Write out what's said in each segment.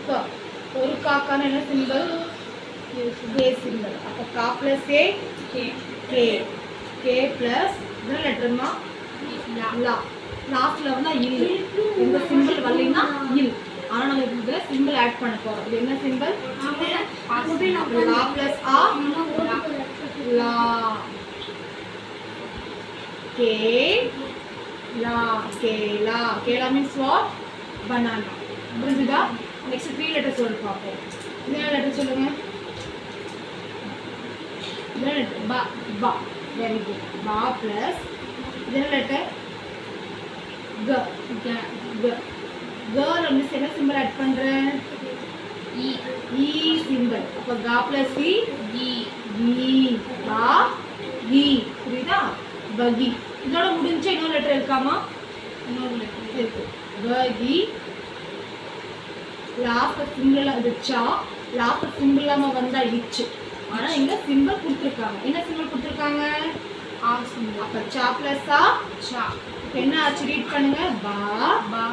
க ஒரு காக்கான என்ன சிம்பிள் கே சிம்பிள் அப்ப கா plus A K K K plus என்ன லெட்டர்மா லா லாஸ்ட்ல வந்து இல் இந்த சிம்பிள் வரலைன்னா இல் ஆனா நம்ம இந்த சிம்பிள் ஆட் பண்ண போறோம் இது என்ன சிம்பிள் லா பிளஸ் ஆ லா கே லா கேலா கேலா மீன்ஸ் வாட் banana புரிஞ்சுதா நெக்ஸ்ட் 3 லெட்டர்ஸ் சொல்ல பாப்போம் என்ன லெட்டர் சொல்லுங்க என்ன லெட்டர் பா பா வெரி குட் பா பிளஸ் என்ன லெட்டர் க க க க மீன்ஸ் என்ன சிம்பிள் ஆட் பண்றேன் இ இ சிம்பிள் அப்ப கா பிளஸ் இ இ இ பா இ புரியுதா பகி இதோட முடிஞ்ச இன்னொரு லெட்டர் இருக்காமா இன்னொரு லெட்டர் இருக்கு பகி லாஸ்ட் சிம்பிள் அது சா லாஸ்ட் சிம்பிள் நம்ம வந்தா இச் ஆனா இங்க சிம்பிள் கொடுத்திருக்காங்க என்ன சிம்பிள் கொடுத்திருக்காங்க ஆ சிம்பிள் அப்ப சா பிளஸ் ஆ சா என்ன ஆச்சு ரீட் பண்ணுங்க பா பா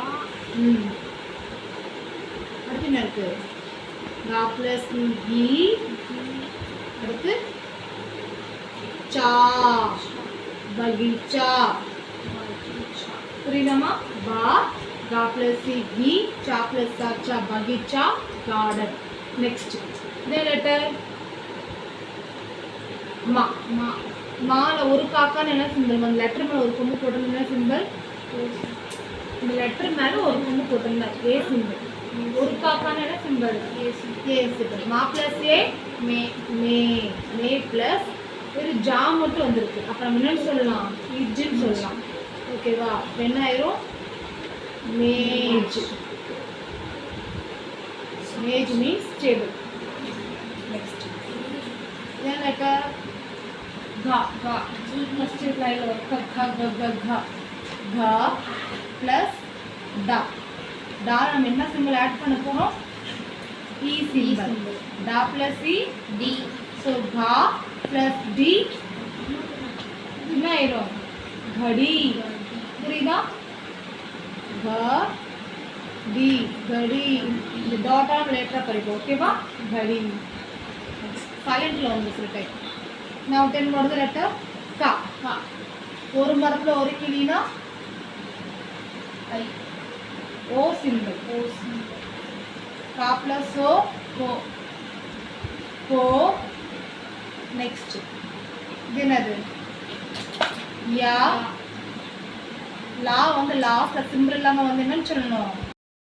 அடுத்து என்ன இருக்கு கா பிளஸ் இ அடுத்து சா बगीचा पुरीदमा बा गा प्लस ई चा प्लस चा बगीचा गार्डन नेक्स्ट இதே லெட்டர் மா மா மால ஒரு காக்கான என்ன சிம்பிள் வந்து லெட்டர் மேல ஒரு கொம்பு போட்டது என்ன சிம்பிள் இந்த லெட்டர் மேல ஒரு கொம்பு போட்டது ஏ சிம்பிள் ஒரு காக்கான என்ன சிம்பிள் ஏ சிம்பிள் மா plus A May May May plus ஒரு ஜா மட்டும் வந்திருக்கு அப்ப நம்ம என்ன சொல்லலாம் இஜ்னு சொல்லலாம் ஓகேவா என்ன ஆயிரும் மேஜ் மேஜ் மீன்ஸ் டேபிள் நெக்ஸ்ட் என்ன லெட்டர் घा घा फर्स्ट लाइन और क ख ग ग घ घ प्लस ड ड நம்ம என்ன சிம்பிள் ஆட் பண்ண போறோம் e சிம்பிள் ड प्लस e d so घा प्लस d என்ன ஆயிரும் घड़ी புரியுதா घ d घड़ी இந்த டாட் ஆன லெட்டர் படிப்போம் ஓகேவா घड़ी சைலன்ட்ல வந்து சொல்லிட்டே now 10 what is the letter ka ka ஒரு மரத்துல ஒரு கிளினா I o symbol ka plus o ko ko next என்னது யா லா வந்து லாஸ்ட்ல சிம்பிள் இல்லாம வந்து என்னன்னு சொல்லணும்